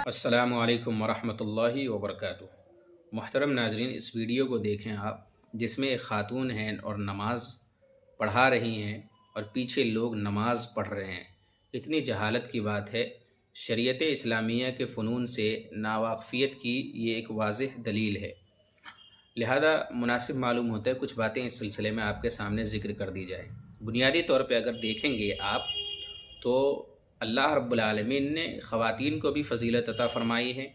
अस्सलामु अलैकुम वरहमतुल्लाहि वबरकातुहू। मुहतरम नाजरीन, इस वीडियो को देखें आप, जिसमें एक ख़ातून हैं और नमाज़ पढ़ा रही हैं और पीछे लोग नमाज़ पढ़ रहे हैं। इतनी जहालत की बात है। शरीयत इस्लामिया के फ़नून से नावाक़फ़ियत की ये एक वाज़ेह दलील है। लिहाजा मुनासिब मालूम होता है कुछ बातें इस सिलसिले में आपके सामने ज़िक्र कर दी जाए। बुनियादी तौर पे अगर देखेंगे आप तो अल्लाह रब्बुल आलमीन ने ख़वातीन को भी फ़जीलत अता फ़रमाई है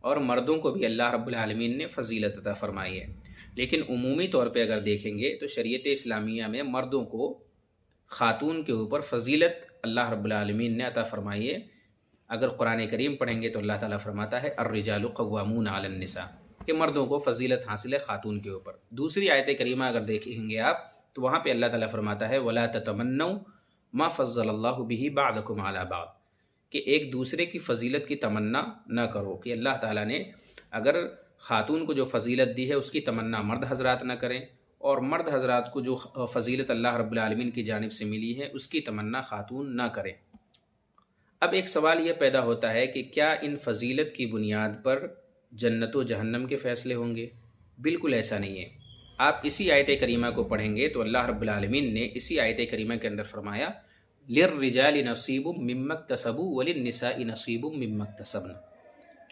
और मर्दों को भी अल्लाह रब्बुल आलमीन ने फ़जीलत अता फ़रमाई है। लेकिन उमूमी तौर पे अगर देखेंगे तो शरीयत इस्लामिया में मर्दों को ख़ातून के ऊपर फ़जीलत अल्लाह रब्बुल आलमीन ने अता फ़रमाई है। अगर कुरान करीम पढ़ेंगे तो अल्लाह ताला फरमाता है अर्रिजालु क़व्वामून अलन निसा, कि मर्दों को फ़जीलत हासिल है ख़ातून के ऊपर। दूसरी आयत करीमा अगर देखेंगे आप तो वहाँ पे अल्लाह ताला फरमाता है वला ततमन्नौ मा फ़ज़्ज़लल्लाहु बिही बअदकुम अला बअद, कि एक दूसरे की फ़जीलत की तमन्ना न करो, कि अल्लाह ताला ने अगर ख़ातून को जो फ़जीलत दी है उसकी तमन्ना मर्द हज़रात न करें और मर्द हज़रात को जो फ़जीलत अल्लाह रब्बुल आलमीन की जानिब से मिली है उसकी तमन्ना ख़ातून न करें। अब एक सवाल यह पैदा होता है कि क्या इन फ़जीलत की बुनियाद पर जन्नत व जहन्नम के फ़ैसले होंगे? बिल्कुल ऐसा नहीं है। आप इसी आयत करीमा को पढ़ेंगे तो अल्लाह रब्बुल आलमीन ने इसी आयत करीमा के अंदर फरमाया लिर्रिजालि नसीबुम मिम्मक्तसबू वलिन्निसाइ नसीबुम मिम्मक्तसब्न,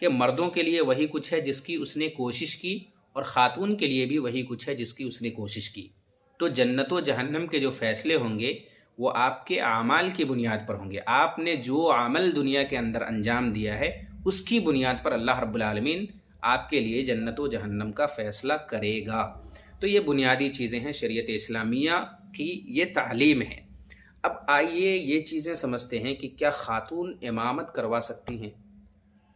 कि मर्दों के लिए वही कुछ है जिसकी उसने कोशिश की और ख़ातून के लिए भी वही कुछ है जिसकी उसने कोशिश की। तो जन्नत व जहन्नम के जो फ़ैसले होंगे वो आपके आमाल की बुनियाद पर होंगे। आपने जो अमल दुनिया के अंदर अंजाम दिया है उसकी बुनियाद पर अल्लाह रब्बुल आलमीन आपके लिए जन्नत व जहन्नम का फ़ैसला करेगा। तो ये बुनियादी चीज़ें हैं शरीयत इस्लामिया की, ये तालीम है। अब आइए ये चीज़ें समझते हैं कि क्या ख़ातून इमामत करवा सकती हैं?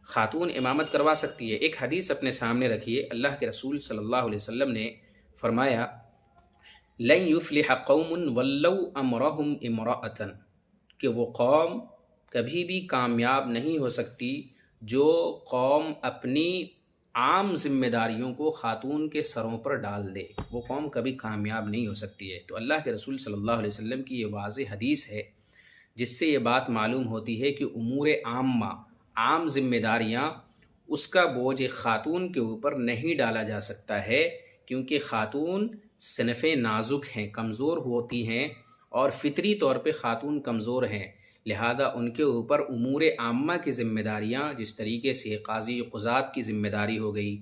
ख़ातून इमामत करवा सकती है। एक हदीस अपने सामने रखिए, अल्लाह के रसूल सल्लल्लाहु अलैहि वसल्लम ने फरमाया लन युफ्लिह कौमुन वल्लौ अमरहुम इमराअतन, कि वो कौम कभी भी कामयाब नहीं हो सकती जो कौम अपनी आम जिम्मेदारियों को ख़ातून के सरों पर डाल दे, वो कौम कभी कामयाब नहीं हो सकती है। तो अल्लाह के रसूल सल्लल्लाहु अलैहि वसल्लम की ये वाज़ेह हदीस है जिससे ये बात मालूम होती है कि उमूर आम्मा, आम जिम्मेदारियाँ, उसका बोझ एक ख़ातून के ऊपर नहीं डाला जा सकता है, क्योंकि ख़ातून सिनफ़ नाजुक हैं, कमज़ोर होती हैं और फ़ितरी तौर पे ख़ातून कमज़ोर हैं। लिहाजा उनके ऊपर उमूर आम्मा की ज़िम्मेदारियाँ, जिस तरीके से क़ाज़ी क़ुज़ात की ज़िम्मेदारी हो गई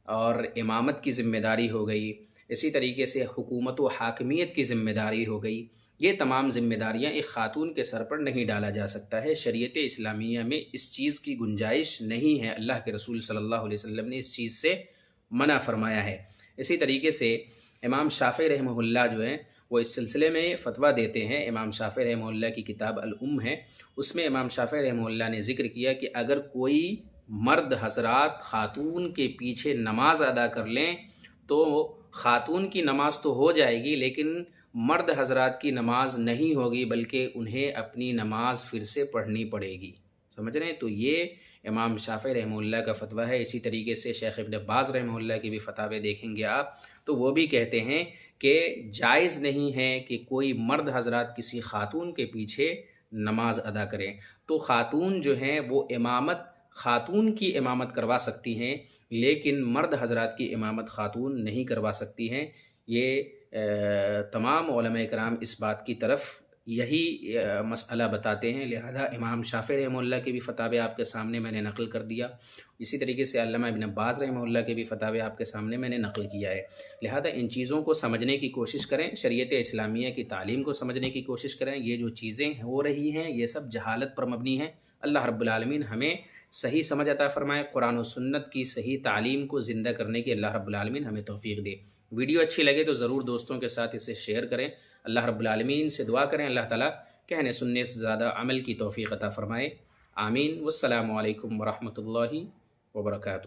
और इमामत की ज़िम्मेदारी हो गई, इसी तरीके से हुकूमत व हाकिमियत की ज़िम्मेदारी हो गई, ये तमाम ज़िम्मेदारियाँ एक ख़ातून के सर पर नहीं डाला जा सकता है। शरीयत इस्लामिया में इस चीज़ की गुंजाइश नहीं है। अल्लाह के रसूल सल्लल्लाहु अलैहि वसल्लम ने इस चीज़ से मना फरमाया है। इसी तरीके से इमाम शाफ़ी रहमहुल्लाह जो हैं वो इस सिलसिले में फ़तवा देते हैं। इमाम शाफ़ी रहमहुल्लाह की किताब अल-उम है, उसमें इमाम शाफ़ी रहमहुल्लाह ने ज़िक्र किया कि अगर कोई मर्द हज़रात ख़ातून के पीछे नमाज अदा कर लें तो ख़ातून की नमाज तो हो जाएगी लेकिन मर्द हज़रात की नमाज नहीं होगी, बल्कि उन्हें अपनी नमाज फिर से पढ़नी पड़ेगी। समझ रहे हैं? तो ये इमाम शाफ़ी रहमहुल्लाह का फ़तवा है। इसी तरीके से शेख इब्न बाज़ रहमहुल्लाह के भी फ़तावे देखेंगे आप तो वो भी कहते हैं कि जायज़ नहीं है कि कोई मर्द हज़रात किसी ख़ातून के पीछे नमाज अदा करें। तो ख़ातून जो हैं वो इमामत ख़ातून की इमामत करवा सकती हैं, लेकिन मर्द हज़रात की इमामत ख़ातून नहीं करवा सकती हैं। ये तमाम उलमा कराम इस बात की तरफ यही मसला बताते हैं। लिहाजा इमाम शाफ़ी रहमहुल्लाह के भी फ़तावे आपके सामने मैंने नक़ल कर दिया। इसी तरीके से अल्लामा इब्न बाज़ रहमहुल्लाह के भी फ़तावे आपके सामने मैंने नक़ल किया है। लिहाजा इन चीज़ों को समझने की कोशिश करें, शरीयत इस्लामिया की तालीम को समझने की कोशिश करें। ये जो चीज़ें हो रही हैं ये सब जहालत पर मबनी हैं। अल्लाह रब्बुल आलमीन हमें सही समझ अता फ़रमाए, कुरान और सुन्नत की सही तालीम को ज़िंदा करने की अल्लाह रब्बुल आलमीन हमें तौफ़ीक़ दे। वीडियो अच्छी लगे तो ज़रूर दोस्तों के साथ इसे शेयर करें। अल्लाह रब्बुल आलमीन से दुआ करें अल्लाह ताला कहने सुनने से ज़्यादा अमल की तौफ़ीक़ अता फ़रमाए। आमीन। वस्सलामु अलैकुम वरहमतुल्लाहि वबरकातुहू।